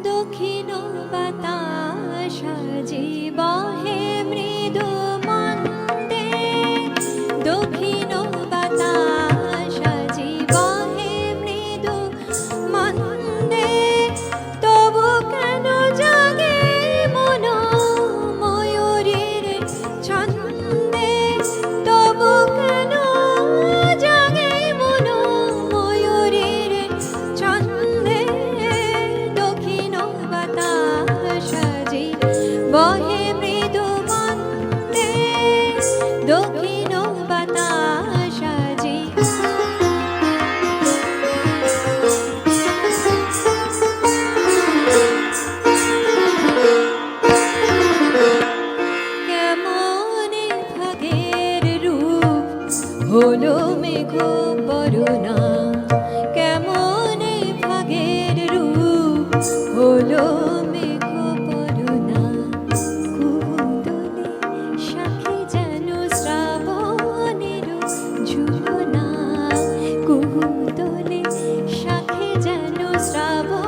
দক্ষিণ বাতাস আজি বহে মৃদু মন্দে, দক্ষিণ বাতাস আজি বহে মৃদু মন্দে। তবু কেন জাগে মন ময়ূরীর ছন্দে, তবু কেন জাগে মন ময়ূরীর ছন্দে। দক্ষিণ বাতাস আজি বহে মৃদু মন্দে, দক্ষিণ বাতাস আজি। কেমনে ভাগের রূপ হলো মেঘ বরুণা, কেমনে ভাগের রূপ হলো মেঘ বরুণা। কুহুদোলে সাক্ষী যেন শ্রাবণের ঝুলনা, কুহুদোলে সাক্ষী যেন শ্রাবণ